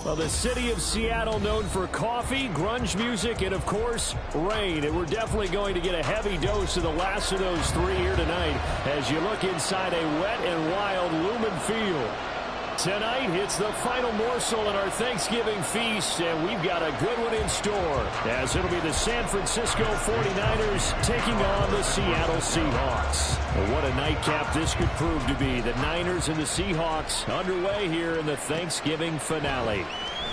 Well, the city of Seattle known for coffee, grunge music, and, of course, rain. And we're definitely going to get a heavy dose of the last of those three here tonight as you look inside a wet and wild Lumen Field. Tonight, it's the final morsel in our Thanksgiving feast, and we've got a good one in store, as it'll be the San Francisco 49ers taking on the Seattle Seahawks. Well, what a nightcap this could prove to be. The Niners and the Seahawks underway here in the Thanksgiving finale.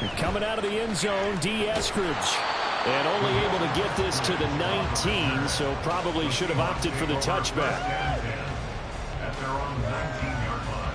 And coming out of the end zone, D. Eskridge. And only able to get this to the 19, so probably should have opted for the touchback. At their own 19-yard line.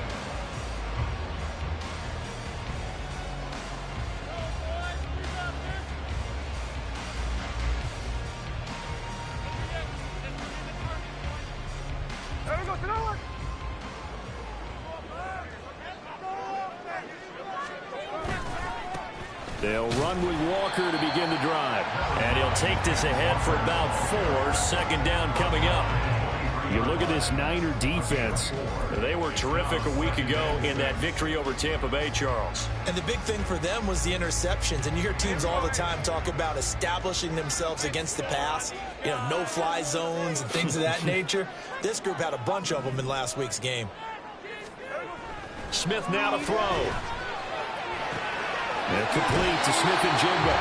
They'll run with Walker to begin the drive. And he'll take this ahead for about 4. Second down coming up. You look at this Niner defense. They were terrific a week ago in that victory over Tampa Bay, Charles. And the big thing for them was the interceptions. And you hear teams all the time talk about establishing themselves against the pass. You know, no-fly zones and things of that nature. This group had a bunch of them in last week's game. Smith now to throw. And complete to Smith-Njigba.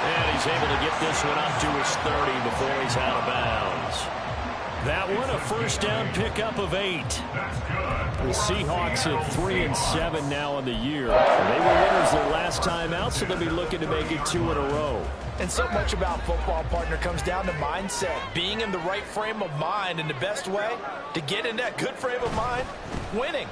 And he's able to get this one up to his 30 before he's out of bounds. That one, a first down pickup of 8. The Seahawks at 3-7 now in the year. They were winners their last time out, so they'll be looking to make it 2 in a row. And so much about football, partner, comes down to mindset. Being in the right frame of mind, and the best way to get in that good frame of mind, winning.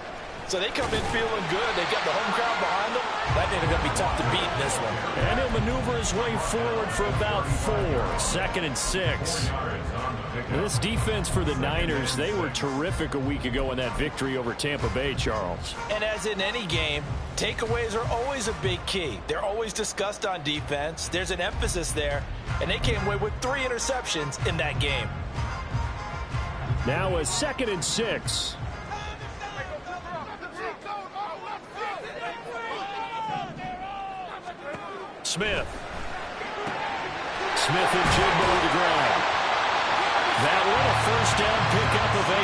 So they come in feeling good. They've got the home crowd behind them. I think they're going to be tough to beat in this one. And he'll maneuver his way forward for about 4. 2nd and 6. This defense for the Niners, they were terrific a week ago in that victory over Tampa Bay, Charles. And as in any game, takeaways are always a big key. They're always discussed on defense. There's an emphasis there. And they came away with 3 interceptions in that game. Now a 2nd and 6. Smith-Njigba with the grab. That one, a first down pickup of 8.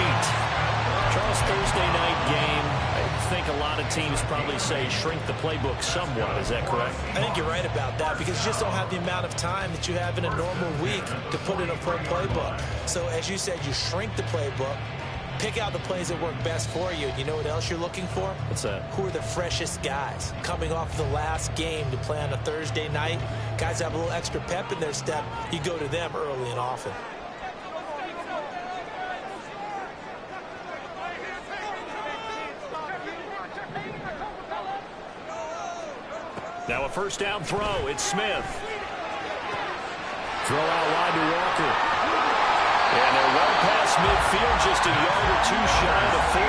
Charles, Thursday night game. I think a lot of teams probably say shrink the playbook somewhat. Is that correct? I think you're right about that because you just don't have the amount of time that you have in a normal week to put in a pro playbook. So as you said, you shrink the playbook. Pick out the plays that work best for you. You know what else you're looking for? What's that? Who are the freshest guys? Coming off the last game to play on a Thursday night, guys have a little extra pep in their step. You go to them early and often. Now a first down throw. It's Smith. Throw out wide to Walker. And they're well past midfield, just a yard or 2 shy of 40.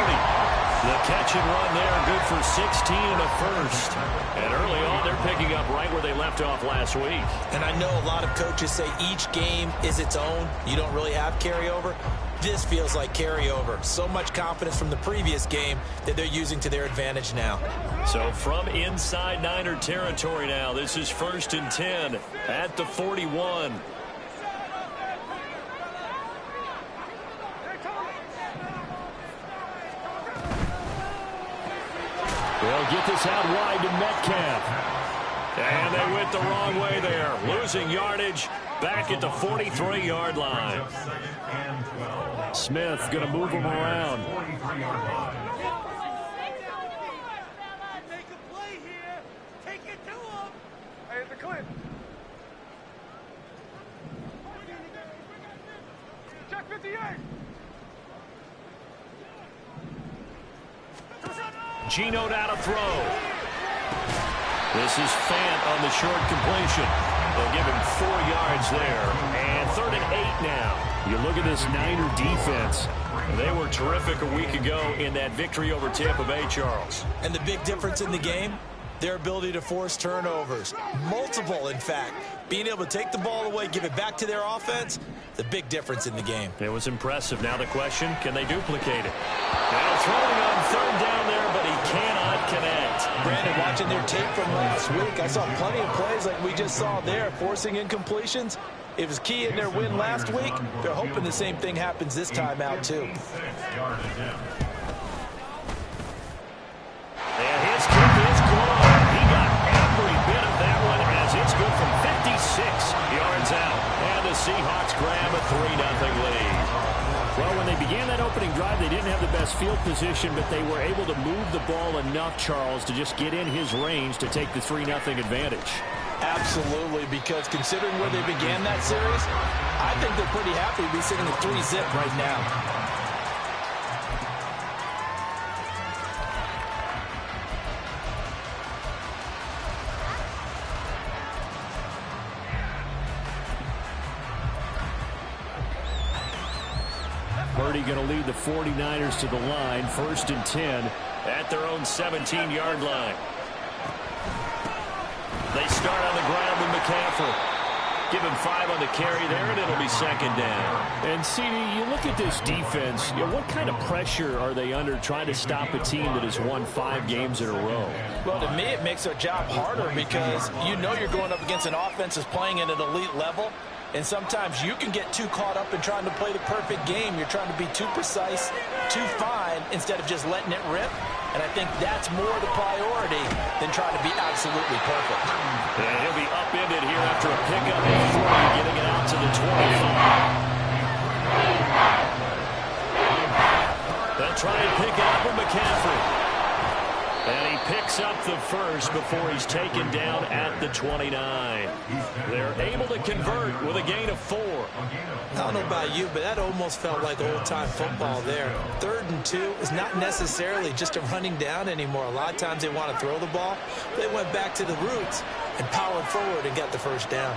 The catch and run there, good for 16 and a first. And early on, they're picking up right where they left off last week. And I know a lot of coaches say each game is its own. You don't really have carryover. This feels like carryover. So much confidence from the previous game that they're using to their advantage now. So from inside Niner territory now, this is 1st and 10 at the 41. They'll get this out wide to Metcalf. And they went the wrong way there. Losing yardage back at the 43-yard line. Smith going to move him around. Check 58. Geno now to throw. This is Fant on the short completion. They'll give him 4 yards there. And 3rd and 8 now. You look at this Niner defense. They were terrific a week ago in that victory over Tampa Bay, Charles. And the big difference in the game, Their ability to force turnovers. Multiple, in fact. Being able to take the ball away, give it back to their offense, the big difference in the game. It was impressive. Now the question, can they duplicate it? Now throwing on third down there, but he cannot connect. Brandon, watching their tape from last week, I saw plenty of plays like we just saw there, forcing incompletions. It was key in their win last week. They're hoping the same thing happens this time out, too. And his kick is good. He got every bit of that one as it's good from 56 yards out. And the Seahawks grab a 3-0 lead. Well, when they began that opening drive, they didn't have the best field position, but they were able to move the ball enough, Charles, to just get in his range to take the 3-0 advantage. Absolutely, because considering where they began that series, I think they're pretty happy to be sitting at 3-zip right now. Purdy going to lead the 49ers to the line, 1st and 10 at their own 17-yard line. They start on the ground with McCaffrey. Give him 5 on the carry there, and it'll be 2nd down. And, CD, you look at this defense, what kind of pressure are they under trying to stop a team that has won 5 games in a row? Well, to me, it makes their job harder because you know you're going up against an offense that's playing at an elite level. And sometimes you can get too caught up in trying to play the perfect game. You're trying to be too precise, too fine, instead of just letting it rip. And I think that's more the priority than trying to be absolutely perfect. And he'll be upended here after a pickup at 40, getting it out to the 25. They'll try and pick it up with McCaffrey. And he picks up the first before he's taken down at the 29. They're able to convert with a gain of 4. I don't know about you, but that almost felt like old-time football there. 3rd and 2 is not necessarily just a running down anymore. A lot of times they want to throw the ball. They went back to the roots and powered forward and got the first down.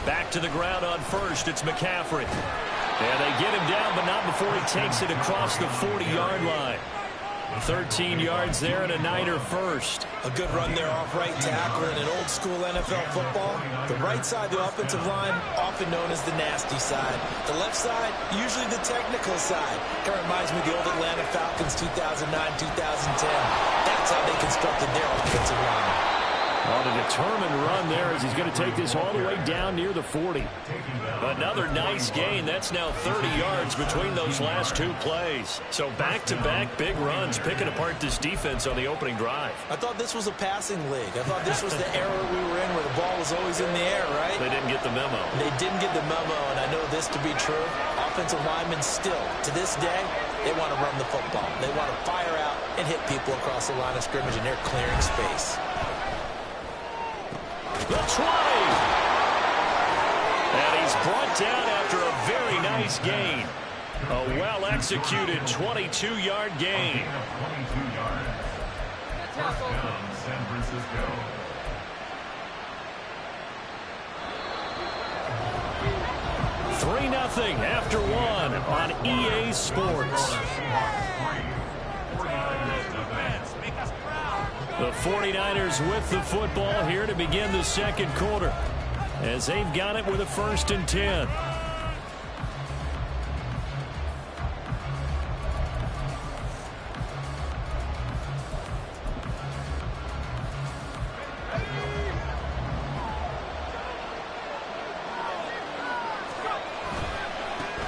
Back to the ground on first. It's McCaffrey. And they get him down, but not before he takes it across the 40-yard line. 13 yards there and a Niner first. A good run there off right tackle in an old-school NFL football. The right side of the offensive line, often known as the nasty side. The left side, usually the technical side. Kind of reminds me of the old Atlanta Falcons 2009-2010. That's how they constructed their offensive line. On a determined run there as he's going to take this all the way down near the 40. Another nice gain. That's now 30 yards between those last 2 plays. So back-to-back big runs, picking apart this defense on the opening drive. I thought this was a passing league. I thought this was the era we were in where the ball was always in the air, right? They didn't get the memo. They didn't get the memo, and I know this to be true. Offensive linemen still, to this day, they want to run the football. They want to fire out and hit people across the line of scrimmage, and they're clearing space. The 20. And he's brought down after a very nice gain. A well-executed 22-yard gain. 3-0 after 1 on EA Sports. The 49ers with the football here to begin the second quarter as they've got it with a 1st and 10.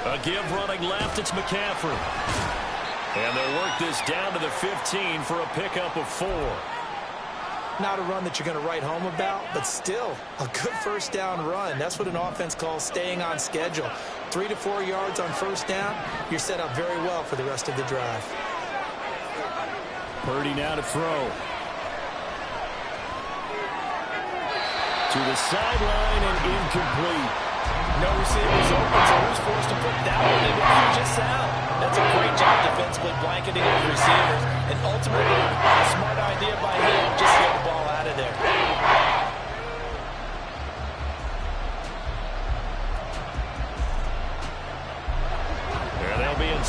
A give running left, it's McCaffrey. And they'll work this down to the 15 for a pickup of 4. Not a run that you're going to write home about, but still a good first down run. That's what an offense calls staying on schedule. 3 to 4 yards on first down, you're set up very well for the rest of the drive. Purdy now to throw. To the sideline and incomplete. No receivers open, so who's forced to put that one in the future sound? That's a great job defensively blanketing his receivers. And ultimately, a smart idea by him just to get the ball out of there.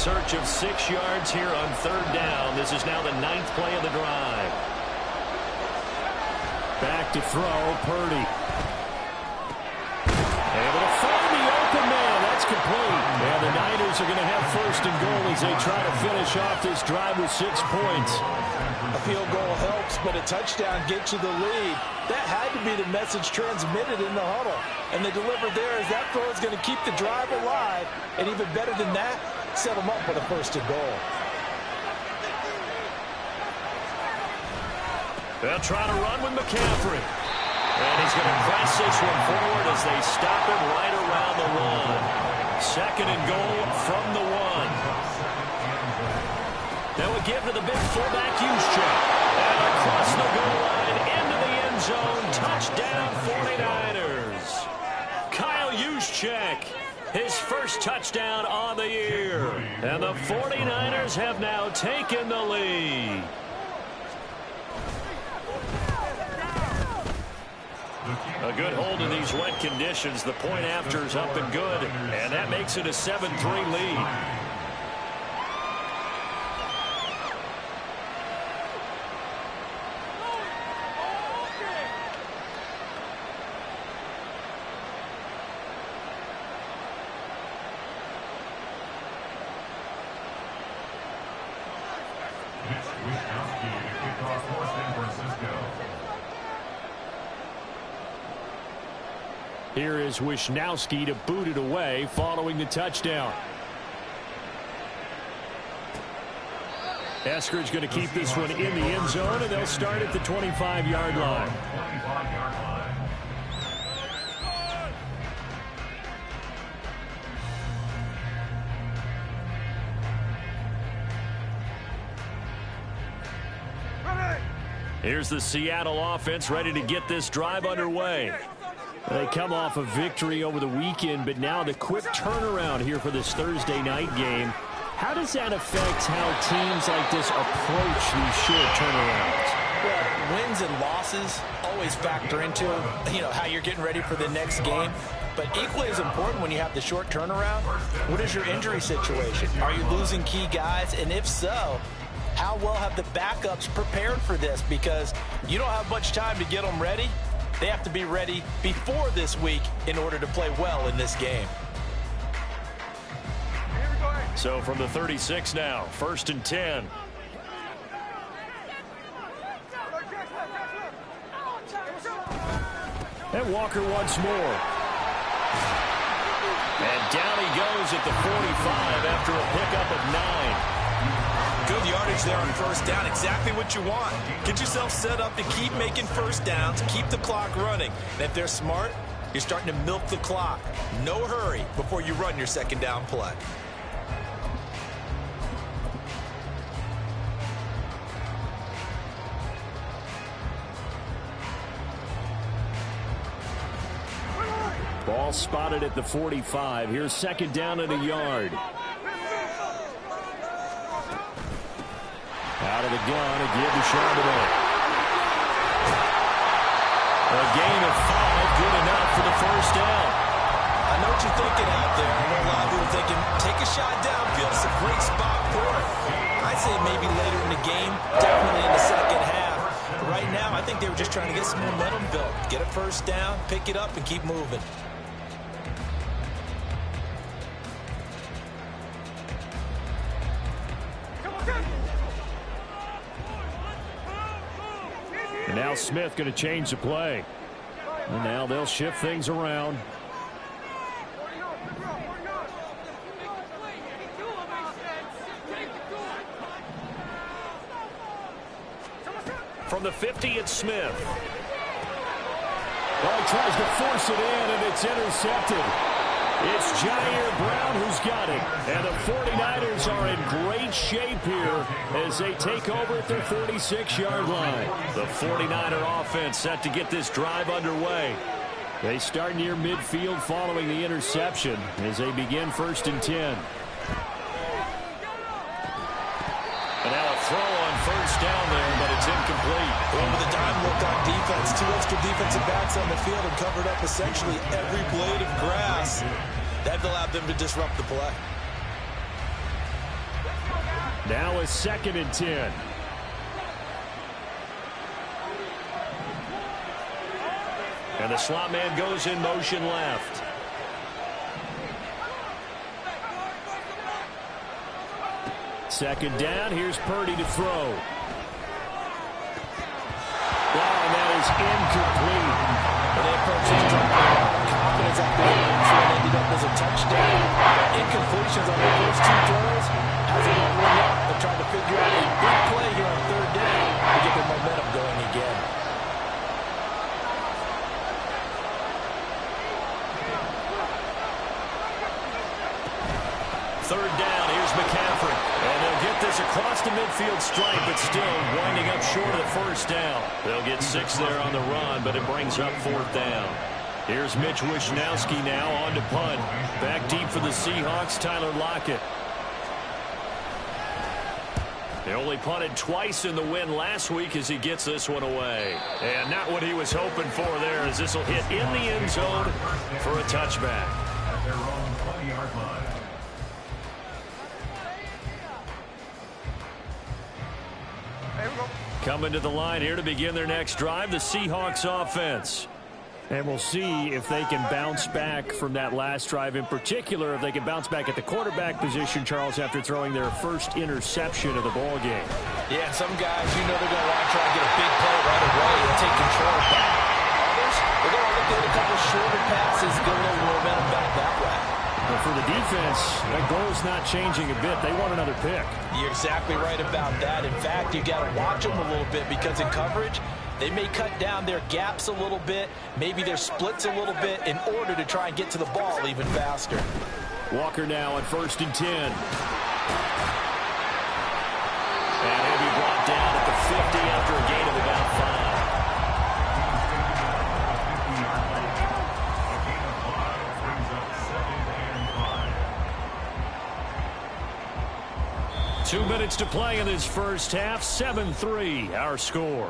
search of 6 yards here on 3rd down. This is now the 9th play of the drive. Back to throw, Purdy. Able to find the open man. That's complete. And the Niners are going to have 1st and goal as they try to finish off this drive with 6 points. A field goal helps, but a touchdown gets you the lead. That had to be the message transmitted in the huddle. And the deliver there is that throw is going to keep the drive alive. And even better than that, set them up with a 1st and goal. They'll try to run with McCaffrey. And he's going to press this one forward as they stop him right around the 1. 2nd and goal from the 1. That would give to the big fullback Juszczyk. And across the goal line into the end zone. Touchdown 49ers. Kyle Juszczyk, his 1st touchdown on the year. And the 49ers have now taken the lead. A good hold in these wet conditions. The point after is up and good, and that makes it a 7-3 lead. Mitch Wishnowsky to kick off for San Francisco. Here is Wishnowsky to boot it away following the touchdown. Eskridge going to keep this one in the end zone, and they'll start at the 25-yard line. 25-yard line. Here's the Seattle offense ready to get this drive underway. They come off a victory over the weekend, but now the quick turnaround here for this Thursday night game. How does that affect how teams like this approach these short turnarounds? Well, wins and losses always factor into, how you're getting ready for the next game. But equally as important when you have the short turnaround, what is your injury situation? Are you losing key guys? And if so, how well have the backups prepared for this? Because you don't have much time to get them ready. They have to be ready before this week in order to play well in this game. So from the 36 now, 1st and 10. And Walker once more. And down he goes at the 45 after a pickup of 9. Good yardage there on 1st down. Exactly what you want. Get yourself set up to keep making 1st downs, keep the clock running. And if they're smart, you're starting to milk the clock. No hurry before you run your 2nd down play. Ball spotted at the 45. Here's 2nd down and a yard. Out of the gun, again to Charbonnet. A gain of 5, good enough for the 1st down. I know what you're thinking out there. I know a lot of people are thinking, take a shot downfield. It's a great spot for it. I'd say maybe later in the game, definitely in the 2nd half. But right now, I think they were just trying to get some momentum built. Get a 1st down, pick it up, and keep moving. And now Smith going to change the play. And now they'll shift things around. From the 50, it's Smith. Well, he tries to force it in, and it's intercepted. It's Jair Brown who's got it. And the 49ers are in great shape here as they take over at their 46-yard line. The 49er offense set to get this drive underway. They start near midfield following the interception as they begin 1st and 10. And now a throw on 1st down there, but it's incomplete. Well, with a dime look on defense, 2 extra defensive backs on the field and covered up essentially every blade of grass. That allowed them to disrupt the play. Now a 2nd and 10. And the slot man goes in motion left. Second down. Here's Purdy to throw. Wow, and that is incomplete. And they approach this drive with confidence after the answer and ended up as a touchdown. Incompletions on the first 2 throws. As they don't ring up, they're trying to figure out a big play here on 3rd down to get their momentum going again. Third down, here's McCaffrey. And they'll get this across the midfield stripe, but still winding up short of the first down. They'll get 6 there on the run, but it brings up 4th down. Here's Mitch Wishnowsky now on to punt. Back deep for the Seahawks, Tyler Lockett. They only punted twice in the win last week as he gets this one away. And not what he was hoping for there, as this will hit in the end zone for a touchback. At their own 20-yard line. Coming to the line here to begin their next drive, the Seahawks offense. And we'll see if they can bounce back from that last drive, in particular if they can bounce back at the quarterback position, Charles, after throwing their first interception of the ball game. Yeah, some guys, you know they're going to want to try and get a big play right away and take control back. Others, they're going to look at a couple shorter passes, get a little momentum back that way. But for the defense, that goal is not changing a bit. They want another pick. You're exactly right about that. In fact, you got to watch them a little bit because in coverage, they may cut down their gaps a little bit, maybe their splits a little bit in order to try and get to the ball even faster. Walker now at 1st and 10. And he'll be brought down at the 50 after a gain of about 5. 2 minutes to play in this first half. 7-3 our score.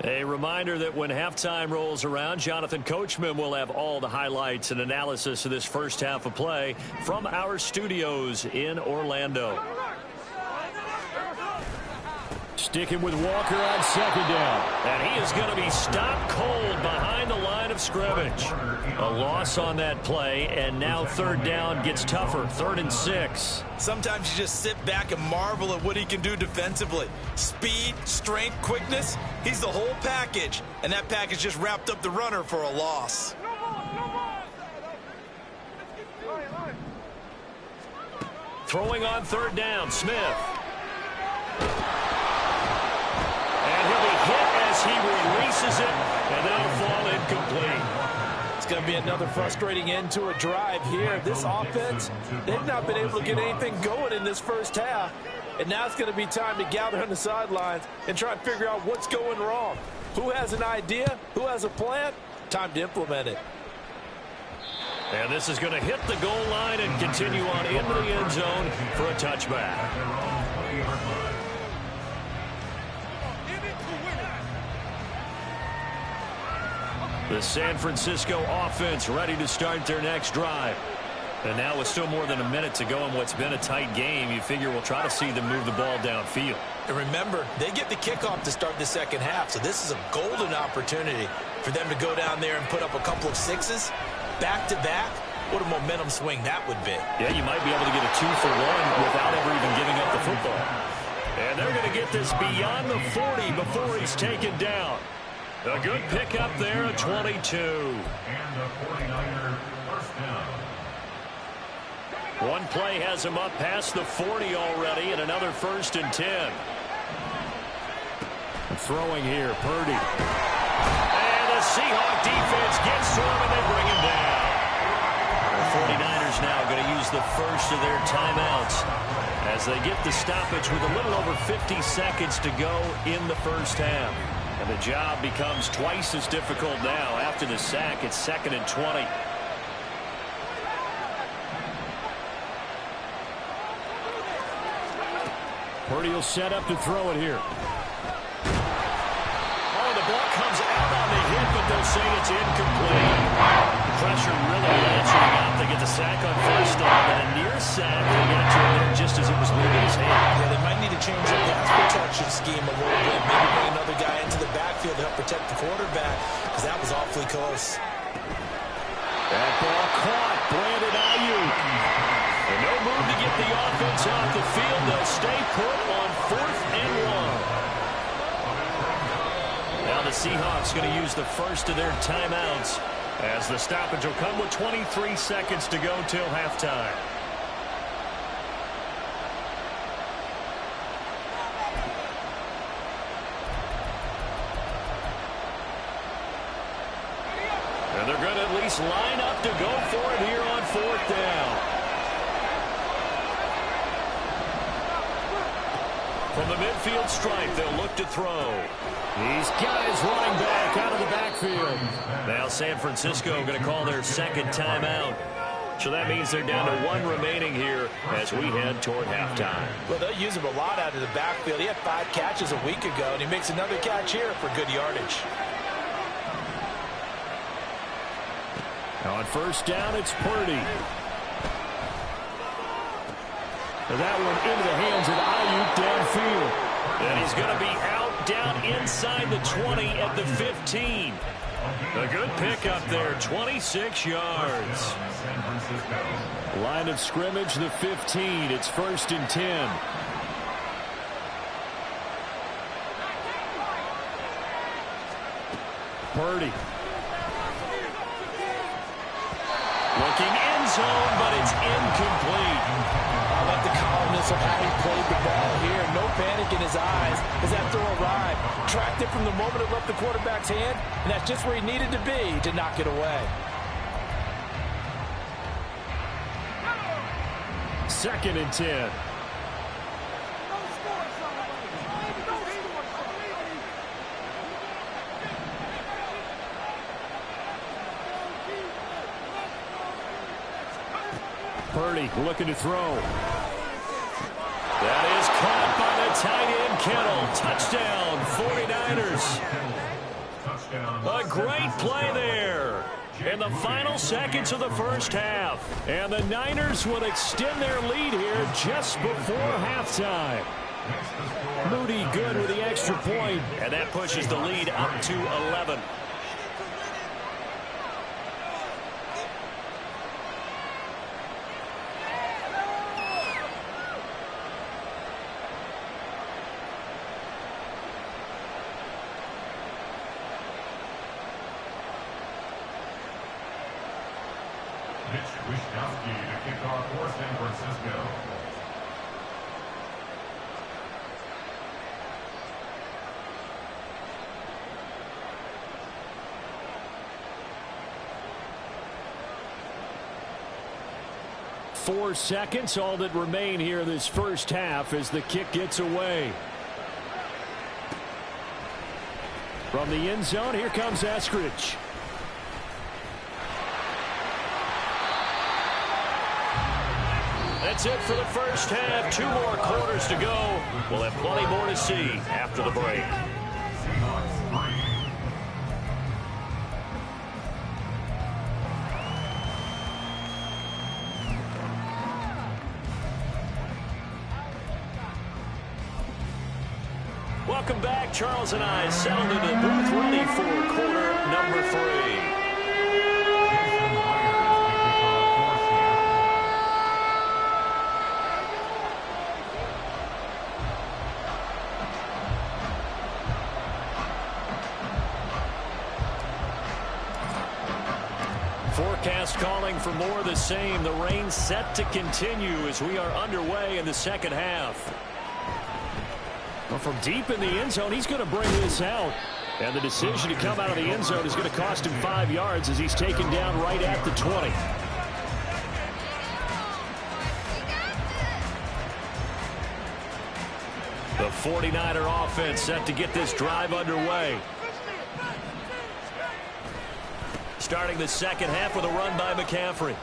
A reminder that when halftime rolls around, Jonathan Coachman will have all the highlights and analysis of this first half of play from our studios in Orlando. Sticking with Walker on 2nd down. And he is going to be stopped cold behind the line of scrimmage. A loss on that play, and now 3rd down gets tougher. 3rd and 6. Sometimes you just sit back and marvel at what he can do defensively. Speed, strength, quickness, he's the whole package. And that package just wrapped up the runner for a loss. Throwing on 3rd down, Smith. And he'll be hit as he releases it, and that'll fall incomplete. It's going to be another frustrating end to a drive here. This offense, they've not been able to get anything going in this first half. And now it's going to be time to gather on the sidelines and try and figure out what's going wrong. Who has an idea? Who has a plan? Time to implement it. And this is going to hit the goal line and continue on into the end zone for a touchback. The San Francisco offense ready to start their next drive. And now with still more than a minute to go in what's been a tight game, you figure we'll try to see them move the ball downfield. And remember, they get the kickoff to start the second half, so this is a golden opportunity for them to go down there and put up a couple of 6s back-to-back. What a momentum swing that would be. Yeah, you might be able to get a 2-for-1 without ever even giving up the football. And they're going to get this beyond the 40 before he's taken down. A good pickup there at 22. And the 49er first down. One play has him up past the 40 already, and another 1st and 10. Throwing here, Purdy. And the Seahawk defense gets to him, and they bring him down. The 49ers now going to use the first of their timeouts as they get the stoppage with a little over 50 seconds to go in the first half. And the job becomes twice as difficult now. After the sack, it's 2nd and 20. Purdy will set up to throw it here. Oh, the ball comes out on the hit, but they'll say it's incomplete. Pressure really ratcheting up. They get the sack on first down, and a near sack. They get it to him there just as it was leaving his hand. Yeah, they might need to change their pass protection scheme a little bit. Maybe bring another guy into the backfield to help protect the quarterback, because that was awfully close. That ball caught. Brandon Ayuk. And no move to get the offense off the field. They'll stay put on 4th and 1. Now the Seahawks going to use the first of their timeouts, as the stoppage will come with 23 seconds to go till halftime. And they're going to at least line up to go for it here on 4th down. From the midfield stripe, they'll look to throw. These guys running back out of the backfield. Now San Francisco going to call their second timeout. So that means they're down to 1 remaining here as we head toward halftime. Well, they'll use him a lot out of the backfield. He had 5 catches a week ago, and he makes another catch here for good yardage. On first down, it's Purdy. That one into the hands of Ayuk downfield. And he's going to be out down inside the 20 at the 15. A good pickup there, 26 yards. Line of scrimmage, the 15. It's 1st and 10. Purdy. Looking end zone, but it's incomplete. I like the calmness of how he played the ball here. No panic in his eyes as that throw arrived. Tracked it from the moment it left the quarterback's hand, and that's just where he needed to be to knock it away. 2nd and 10. Purdy looking to throw. That is caught by the tight end, Kittle. Touchdown, 49ers. A great play there in the final seconds of the first half. And the Niners will extend their lead here just before halftime. Moody good with the extra point, and that pushes the lead up to 11. Wishnowsky to kick off for San Francisco. Four seconds, all that remain here this first half as the kick gets away. From the end zone, here comes Eskridge. That's it for the first half. 2 more quarters to go. We'll have plenty more to see after the break. Welcome back. Charles and I settled into the booth ready for quarter number 3. Forecast calling for more of the same. The rain set to continue as we are underway in the second half. Well, from deep in the end zone, he's going to bring this out. And the decision to come out of the end zone is going to cost him 5 yards as he's taken down right at the 20. The 49er offense set to get this drive underway. Starting the second half with a run by McCaffrey.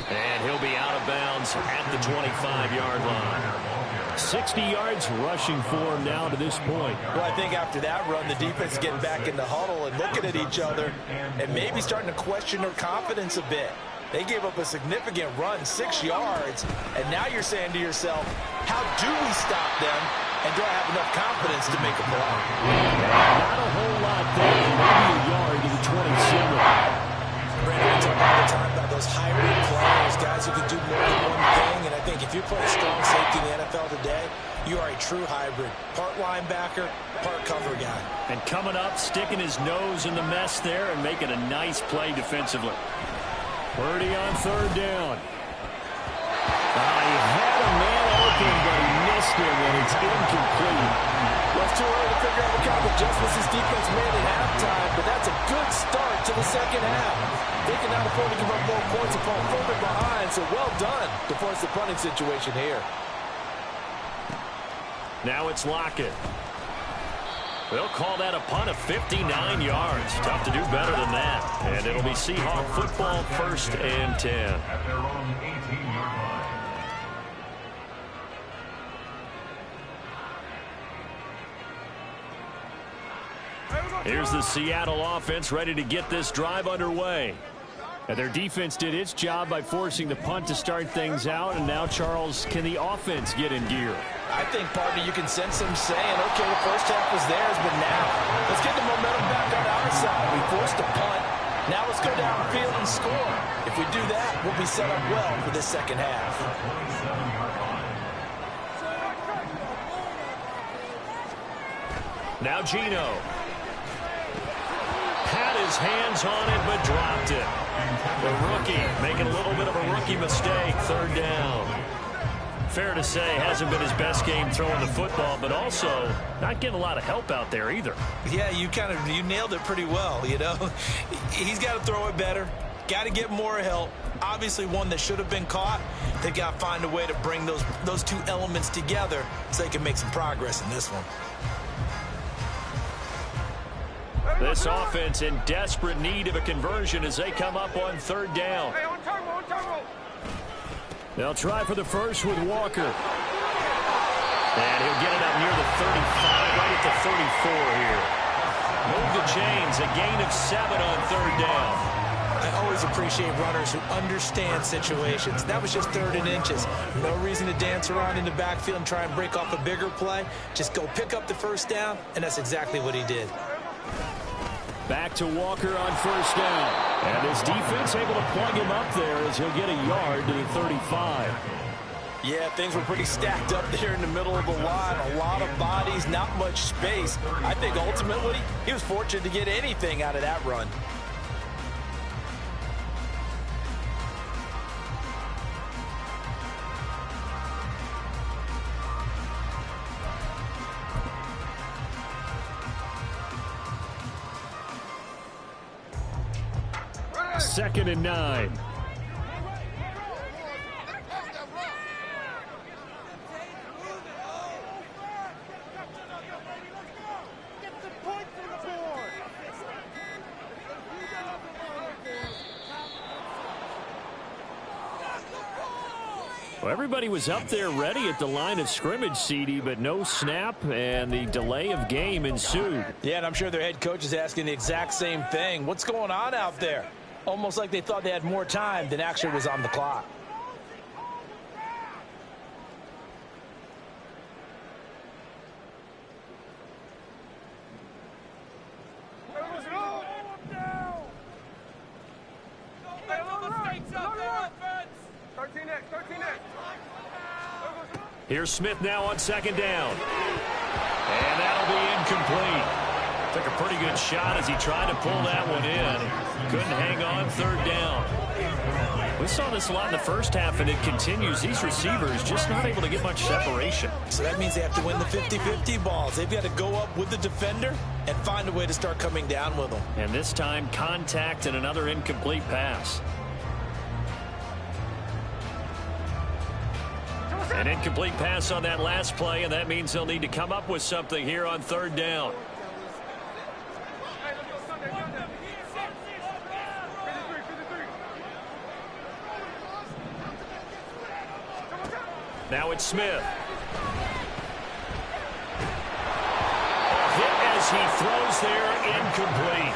And he'll be out of bounds at the 25-yard line. 60 yards rushing for him now to this point. Well, I think after that run, the defense is getting back in the huddle and looking at each other and maybe starting to question their confidence a bit. They gave up a significant run, 6 yards, and now you're saying to yourself, how do we stop them, and do I have enough confidence to make a play? Not a whole lot there, maybe a yard to the 27. Brandon, we talk all the time about those hybrid players, guys who can do more than one thing, and I think if you're playing strong safety in the NFL today, you are a true hybrid. Part linebacker, part cover guy. And coming up, sticking his nose in the mess there and making a nice play defensively. Purdy on third down. He had a man open, but he missed him, and it's incomplete. Well, it's too early to figure out what kind of adjustments his defense made at halftime, but that's a good start to the second half. They can now afford to give up more points and fall further behind, so well done to force the punting situation here. Now it's Lockett. They'll call that a punt of 59 yards. Tough to do better than that. And it'll be Seahawk football, 1st and 10. At their own 18-yard line. Here's the Seattle offense ready to get this drive underway. And their defense did its job by forcing the punt to start things out. And now, Charles, can the offense get in gear? I think, partner, you can sense them saying, okay, the first half was theirs, but now let's get the momentum back on our side. We forced a punt. Now let's go downfield and score. If we do that, we'll be set up well for this second half. Now Geno. Had his hands on it, but dropped it. The rookie making a little bit of a rookie mistake, 3rd down. Fair to say, hasn't been his best game throwing the football, but also not getting a lot of help out there either. Yeah, you nailed it pretty well, you know. He's got to throw it better. Got to get more help. Obviously one that should have been caught. They got to find a way to bring those two elements together so they can make some progress in this one. This offense in desperate need of a conversion as they come up on 3rd down. They'll try for the first with Walker. And he'll get it up near the 35, right at the 34 here. Move the chains, a gain of 7 on 3rd down. I always appreciate runners who understand situations. That was just 3rd and inches. No reason to dance around in the backfield and try and break off a bigger play. Just go pick up the first down, and that's exactly what he did. Back to Walker on 1st down. And his defense able to plug him up there as he'll get a yard to the 35. Yeah, things were pretty stacked up there in the middle of the line. A lot of bodies, not much space. I think ultimately he was fortunate to get anything out of that run. Second and 9. Well, everybody was up there ready at the line of scrimmage, CD, but no snap, and the delay of game ensued. Yeah, and I'm sure their head coach is asking the exact same thing. What's going on out there? Almost like they thought they had more time than actually was on the clock. Here's Smith now on 2nd down. And that'll be incomplete. Took a pretty good shot as he tried to pull that one in. Couldn't hang on 3rd down. We saw this a lot in the first half, and it continues. These receivers just not able to get much separation. So that means they have to win the 50-50 balls. They've got to go up with the defender and find a way to start coming down with them. And this time, contact and another incomplete pass. An incomplete pass on that last play, and that means they'll need to come up with something here on 3rd down. Now it's Smith. fires. He throws there, incomplete.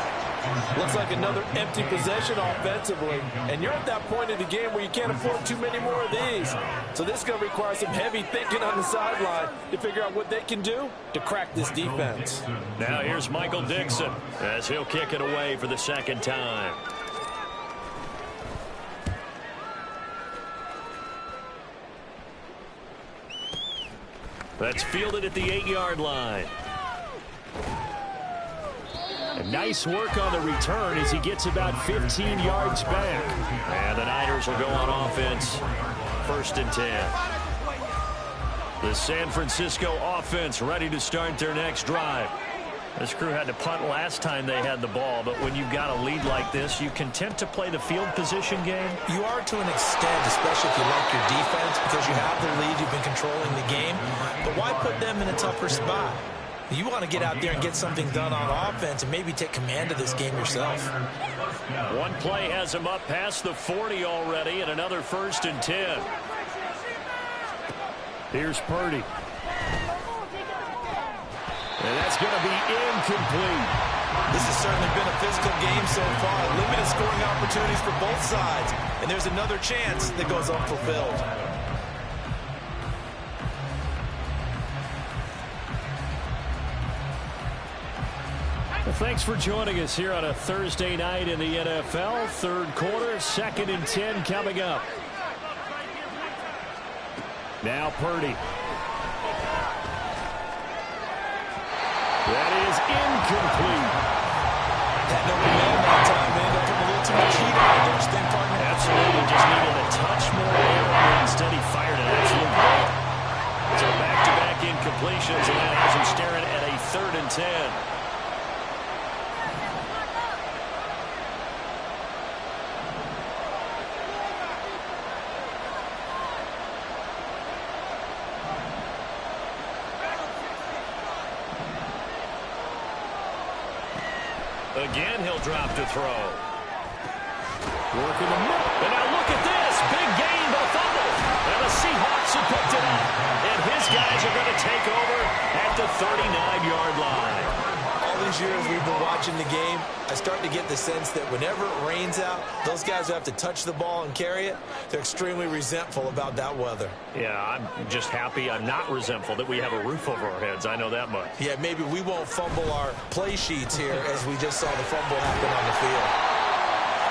Looks like another empty possession offensively. And you're at that point in the game where you can't afford too many more of these. So this is going to require some heavy thinking on the sideline to figure out what they can do to crack this defense. Now here's Michael Dixon as he'll kick it away for the second time. That's fielded at the 8-yard line. And nice work on the return as he gets about 15 yards back. And the Niners will go on offense. 1st and 10. The San Francisco offense ready to start their next drive. This crew had to punt last time they had the ball, but when you've got a lead like this, you content to play the field position game? You are to an extent, especially if you like your defense, because you have the lead, you've been controlling the game. But why put them in a tougher spot? You want to get out there and get something done on offense and maybe take command of this game yourself. One play has him up past the 40 already, and another 1st and 10. Here's Purdy. And that's going to be incomplete. This has certainly been a physical game so far. Limited scoring opportunities for both sides. And there's another chance that goes unfulfilled. Well, thanks for joining us here on a Thursday night in the NFL. 3rd quarter, 2nd and 10 coming up. Now Purdy. That is incomplete. Had no man that time, man. There come a little too much heat out of there, Sting, partner. Absolutely, just needed a touch more air, and instead he fired an absolute ball. So back-to-back incompletions, and that has him staring at a 3rd and 10. Again, he'll drop to throw. Working the middle. And now look at this. Big gain, but a fumble. And the Seahawks have picked it up. And his guys are going to take over at the 39-yard line. All these years we've been watching the game, I start to get the sense that whenever it rains out, those guys who have to touch the ball and carry it, they're extremely resentful about that weather. Yeah, I'm just happy I'm not resentful that we have a roof over our heads. I know that much. Yeah, maybe we won't fumble our play sheets here as we just saw the fumble happen on the field.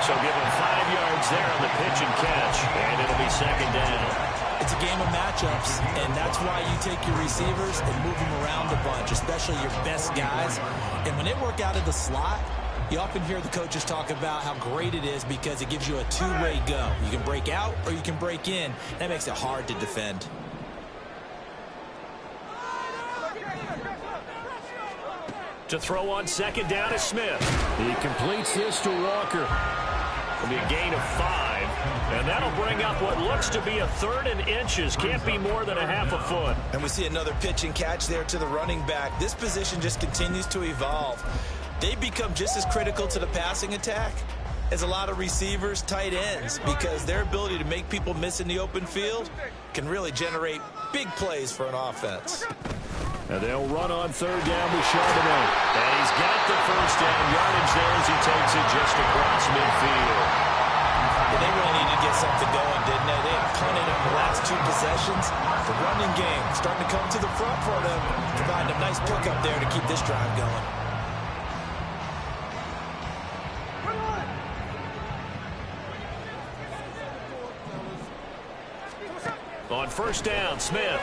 So give him 5 yards there on the pitch and catch, and it'll be 2nd down. It's a game of matchups, and that's why you take your receivers and move them around a bunch, especially your best guys. And when they work out of the slot, you often hear the coaches talk about how great it is because it gives you a two-way go. You can break out or you can break in. That makes it hard to defend. To throw on 2nd down is Smith. He completes this to Walker. It'll be a gain of 5, and that'll bring up what looks to be a 3rd and inches. Can't be more than a half a foot. And we see another pitch and catch there to the running back. This position just continues to evolve. They become just as critical to the passing attack as a lot of receivers, tight ends, because their ability to make people miss in the open field can really generate big plays for an offense. And they'll run on 3rd down with Charbonnet. And he's got the 1st down yardage there as he takes it just across midfield. Well, they really needed to get something going, didn't they? They had punted on the last 2 possessions. The running game starting to come to the front for them, providing a nice pickup there to keep this drive going. On 1st down, Smith.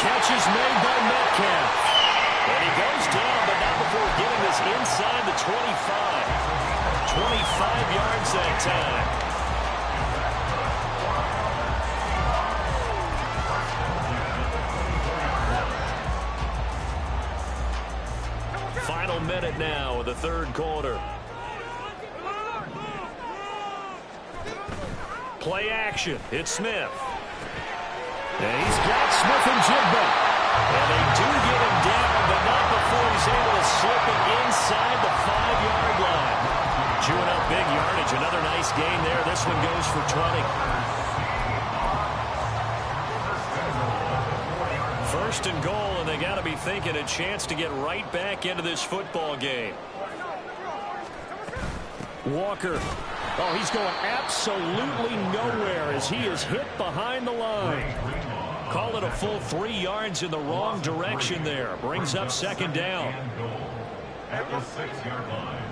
Catch is made by Metcalf. And he goes down, but not before getting this inside the 25. 25 yards that time. Final minute now of the 3rd quarter. Play action. It's Smith. And he's got Smith and Jigba. And they do get him down, but not before he's able to slip it inside the 5-yard line. Chewing up big yardage. Another nice gain there. This one goes for 20. First and goal, and they got to be thinking a chance to get right back into this football game. Walker. Oh, he's going absolutely nowhere as he is hit behind the line. Call it a full 3 yards in the wrong direction there. Brings up second down. At the 6-yard line.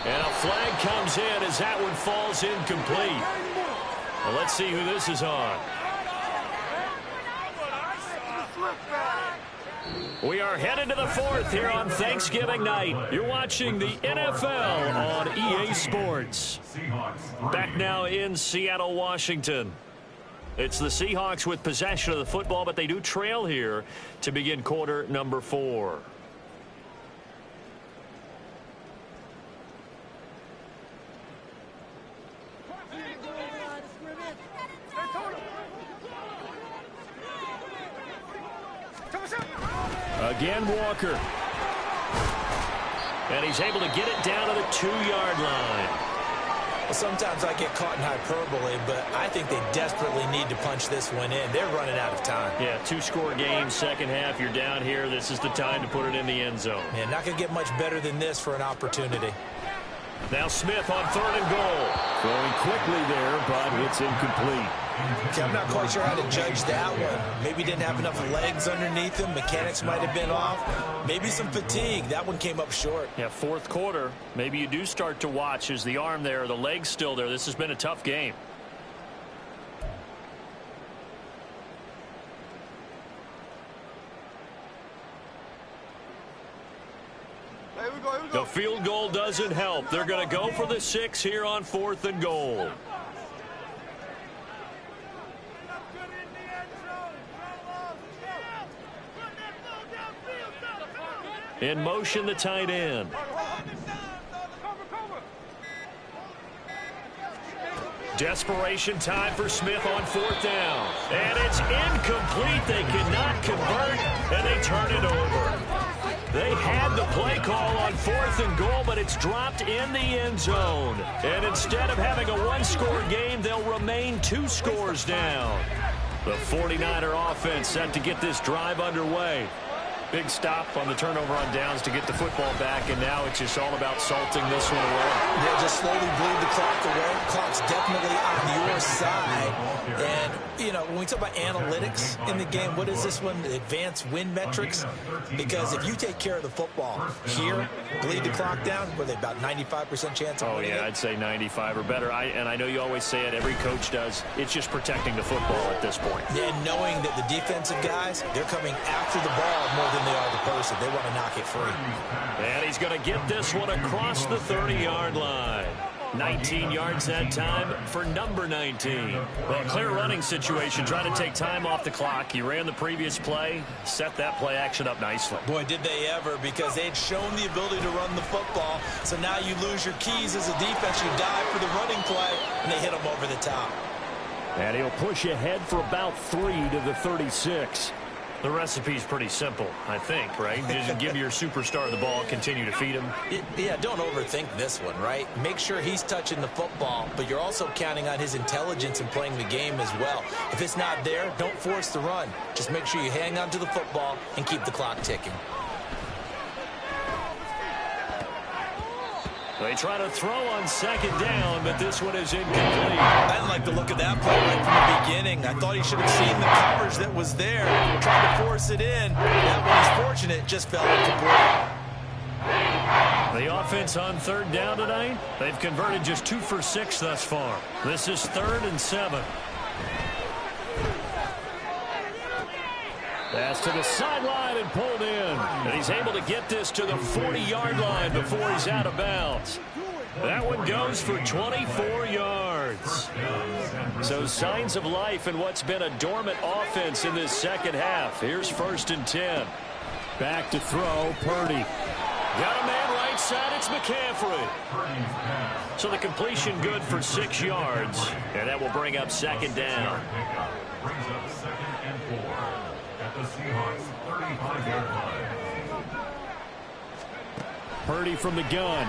And a flag comes in as that one falls incomplete. Well, let's see who this is on. We are headed to the 4th here on Thanksgiving night. You're watching the NFL on EA Sports. Back now in Seattle, Washington. It's the Seahawks with possession of the football, but they do trail here to begin quarter number 4. Again, Walker. And he's able to get it down to the 2-yard line. Well, sometimes I get caught in hyperbole, but I think they desperately need to punch this one in. They're running out of time. Yeah, 2-score game, second half. You're down here. This is the time to put it in the end zone. Yeah, not going to get much better than this for an opportunity. Now Smith on 3rd and goal. Throwing quickly there, but it's incomplete. Okay, I'm not quite sure how to judge that one. Maybe didn't have enough legs underneath him. Mechanics might have been off. Maybe some fatigue. That one came up short. Yeah, 4th quarter. Maybe you do start to watch. Is the arm there, the leg's still there? This has been a tough game. The field goal doesn't help. They're going to go for the 6 here on 4th and goal. In motion, the tight end. Desperation time for Smith on 4th down. And it's incomplete. They cannot convert, and they turn it over. They had the play call on 4th and goal, but it's dropped in the end zone. And instead of having a 1-score game, they'll remain 2 scores down. The 49er offense set to get this drive underway. Big stop on the turnover on downs to get the football back, and now it's just all about salting this one away. Yeah, just slowly bleed the clock away. Clock's definitely on your side. And, you know, when we talk about analytics in the game, what is this one? Advanced win metrics? Because if you take care of the football here, bleed the clock down, what are they, about 95% chance of winning it? I'd say 95 or better. And I know you always say it, every coach does. It's just protecting the football at this point. Yeah, knowing that the defensive guys, they're coming after the ball more than they are the person. They want to knock it free. And he's going to get this one across the 30-yard line. 19 yards that time for number 19. Well, clear running situation. Trying to take time off the clock. He ran the previous play, set that play action up nicely. Boy, did they ever, because they had shown the ability to run the football. So now you lose your keys as a defense. You dive for the running play, and they hit him over the top. And he'll push ahead for about 3 to the 36. The recipe's pretty simple, I think, right? Just give your superstar the ball, continue to feed him. Yeah, don't overthink this one, right? Make sure he's touching the football, but you're also counting on his intelligence in playing the game as well. If it's not there, don't force the run. Just make sure you hang on to the football and keep the clock ticking. They try to throw on 2nd down, but this one is incomplete. I didn't like the look of that play right from the beginning. I thought he should have seen the coverage that was there, tried to force it in. That one is fortunate, just fell incomplete. The offense on 3rd down tonight, they've converted just 2 for 6 thus far. This is 3rd and 7. Pass to the sideline and pulled in. And he's able to get this to the 40-yard line before he's out of bounds. That one goes for 24 yards. So signs of life in what's been a dormant offense in this second half. Here's 1st and 10. Back to throw, Purdy. Got a man right side, it's McCaffrey. So the completion good for 6 yards. And that will bring up 2nd down. Brings up 2nd and 4 at the Seahawks 35-yard line. Purdy from the gun.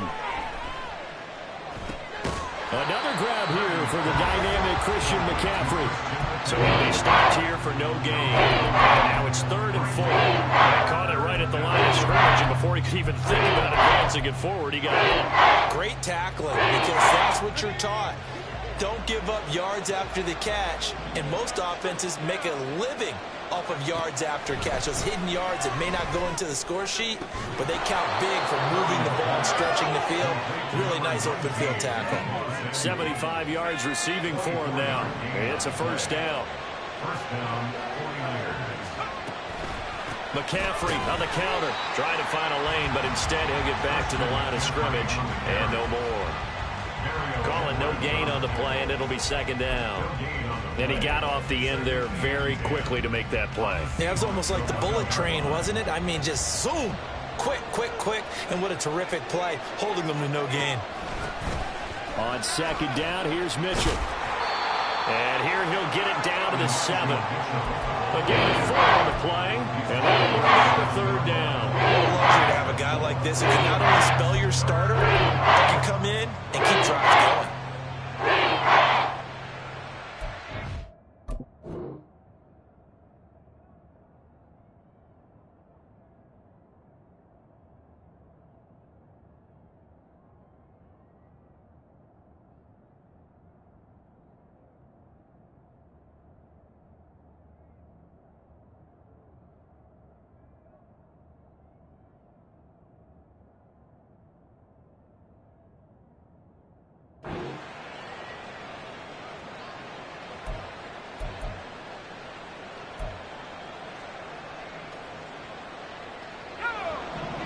Another grab here for the dynamic Christian McCaffrey. So he starts here for no gain. Now it's 3rd and 4. They caught it right at the line of scrimmage, and before he could even think about advancing it forward, he got hit. Great tackling, because that's what you're taught. Don't give up yards after the catch, and most offenses make a living off of yards after catch. Those hidden yards that may not go into the score sheet, but they count big for moving the ball and stretching the field. Really nice open field tackle. 75 yards receiving for him now. It's a first down. First down, 49ers. McCaffrey on the counter, trying to find a lane, but instead he'll get back to the line of scrimmage, and no more. Calling no gain on the play, and it'll be 2nd down. And he got off the end there very quickly to make that play. Yeah, it was almost like the bullet train, wasn't it? I mean, just zoom. Quick, quick, quick. And what a terrific play, holding them to no gain. On 2nd down, here's Mitchell. And here he'll get it down to the 7. Again, 4 on the play, and that'll bring up the 3rd down. What a luxury to have a guy like this who can not only spell your starter, but can come in and keep drives going.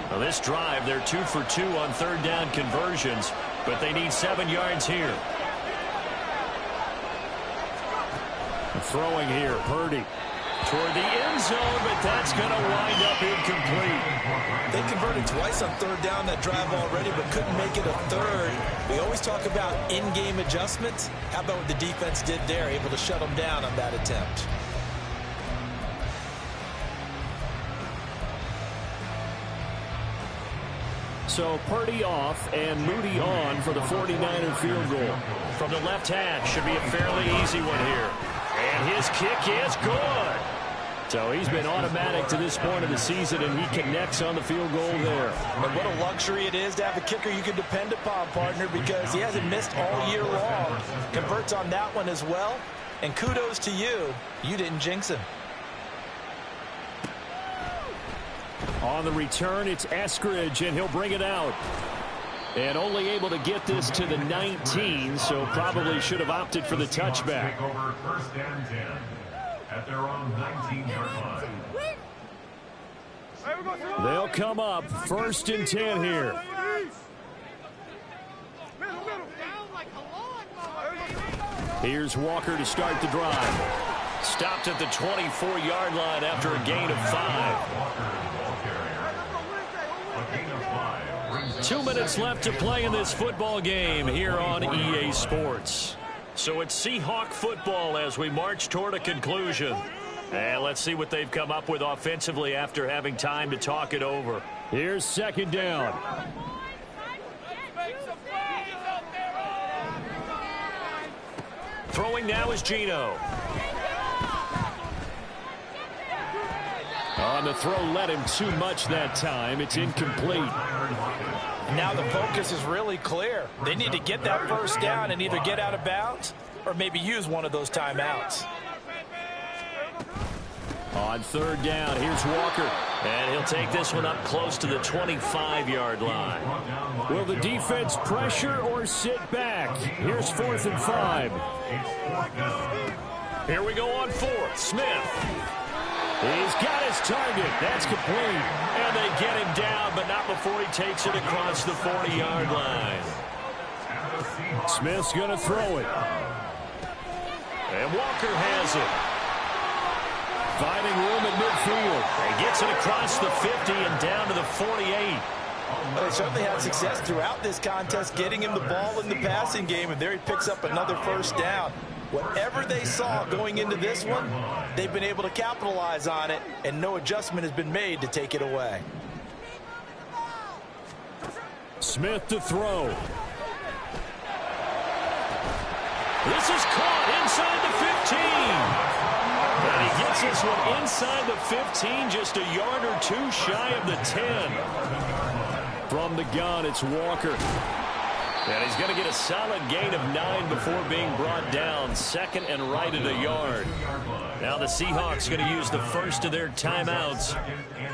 Well, this drive, they're 2 for 2 on 3rd down conversions, but they need 7 yards here. Throwing here, Purdy toward the end zone, but that's going to wind up incomplete. They converted twice on 3rd down that drive already, but couldn't make it a 3rd. We always talk about in-game adjustments. How about what the defense did there, able to shut them down on that attempt? So Purdy off and Moody on for the 49er field goal. From the left hash, should be a fairly easy one here. And his kick is good. So he's been automatic to this point of the season, and he connects on the field goal there. And what a luxury it is to have a kicker you can depend upon, partner, because he hasn't missed all year long. Converts on that one as well. And kudos to you. You didn't jinx him. On the return, it's Eskridge, and he'll bring it out. And only able to get this to the 19, so probably should have opted for the touchback. Take over 1st and 10 at their own 19-yard line. They'll come up 1st and 10 here. Here's Walker to start the drive. Stopped at the 24-yard line after a gain of 5. 2 minutes left to play in this football game here on EA Sports. So it's Seahawk football as we march toward a conclusion. And let's see what they've come up with offensively after having time to talk it over. Here's 2nd down. Throwing now is Geno. On the throw, led him too much that time. It's incomplete. Now the focus is really clear. They need to get that 1st down and either get out of bounds or maybe use one of those timeouts. On 3rd down, here's Walker. And he'll take this one up close to the 25-yard line. Will the defense pressure or sit back? Here's 4th and 5. Here we go on 4th. Smith. He's got his target. That's complete. And they get him down, but not before he takes it across the 40-yard line. Smith's going to throw it. And Walker has it. Finding room at midfield. And gets it across the 50 and down to the 48. Well, they certainly had success throughout this contest getting him the ball in the passing game, and there he picks up another 1st down. Whatever they saw going into this one, they've been able to capitalize on it, and no adjustment has been made to take it away. Smith to throw. This is caught inside the 15. And he gets this one inside the 15, just a yard or two shy of the 10. From the gun, it's Walker. And he's going to get a solid gain of 9 before being brought down. Second and right at a yard. Now the Seahawks going to use the first of their timeouts,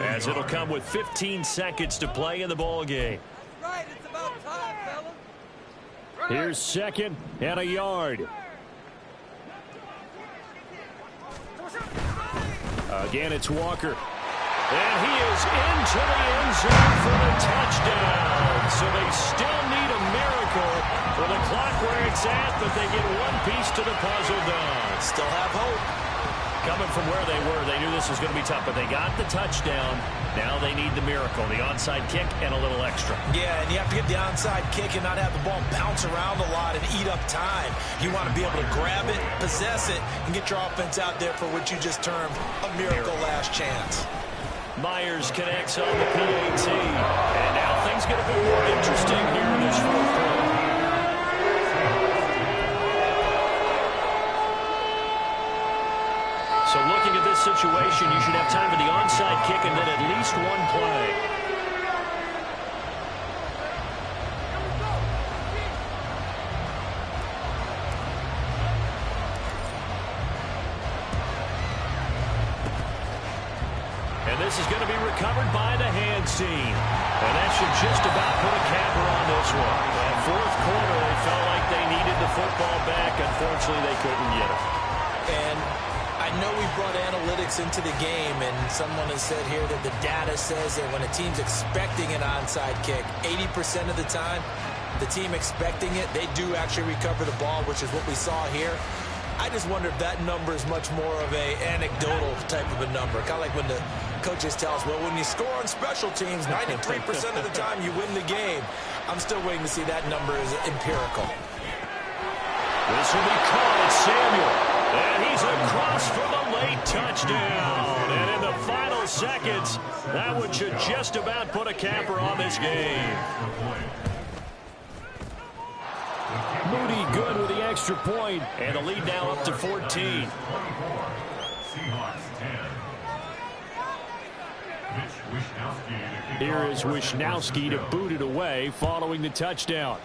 as it'll come with 15 seconds to play in the ball game. Right, it's about time, fella. Here's second and a yard. Again, it's Walker. And he is into the end zone for the touchdown. So they still need a miracle for the clock where it's at, but they get one piece to the puzzle done. Still have hope. Coming from where they were, they knew this was going to be tough, but they got the touchdown. Now they need the miracle, the onside kick and a little extra. Yeah, and you have to get the onside kick and not have the ball bounce around a lot and eat up time. You want to be able to grab it, possess it, and get your offense out there for what you just termed a miracle last chance. Myers connects on the PAT. And now things get a bit more interesting here in this fourth quarter. So looking at this situation, you should have time for the onside kick and then at least one play. And this is going to be recovered by the hands team. And that should just about put a capper on this one. And fourth quarter, they felt like they needed the football back. Unfortunately, they couldn't get it. And I know we brought analytics into the game, and someone has said here that the data says that when a team's expecting an onside kick, 80% of the time, the team expecting it, they do actually recover the ball, which is what we saw here. I just wonder if that number is much more of a anecdotal type of a number. Kind of like when the coaches tell us, well, when you score on special teams, 93% of the time you win the game. I'm still waiting to see that number is empirical. This will be caught at Samuel. And he's across for the late touchdown. And in the final seconds, that one should just about put a capper on this game. Moody good with the extra point, and the lead now up to 14. Seahawks 10. Here is Wishnowsky to boot it away following the touchdown.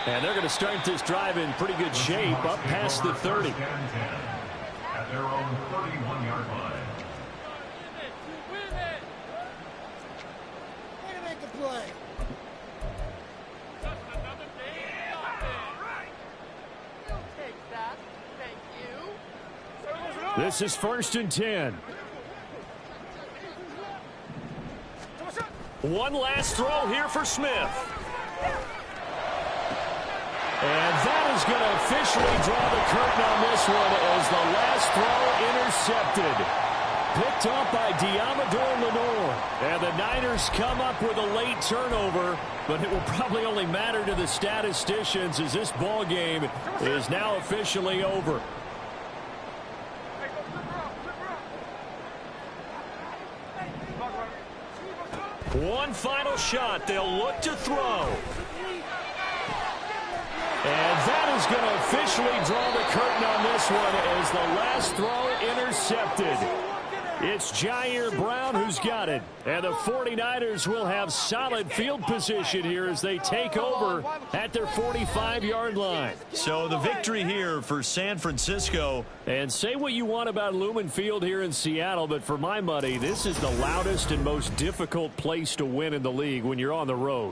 And they're going to start this drive in pretty good shape, up past the 30. At their own 31-yard line. Play. This is 1st and 10. One last throw here for Smith. And that is going to officially draw the curtain on this one as the last throw intercepted. Picked up by Diamador Lenore. And the Niners come up with a late turnover, but it will probably only matter to the statisticians as this ball game is now officially over. One final shot. They'll look to throw. And that is going to officially draw the curtain on this one as the last throw intercepted. It's Jair Brown who's got it. And the 49ers will have solid field position here as they take over at their 45-yard line. So the victory here for San Francisco. And say what you want about Lumen Field here in Seattle, but for my money, this is the loudest and most difficult place to win in the league when you're on the road.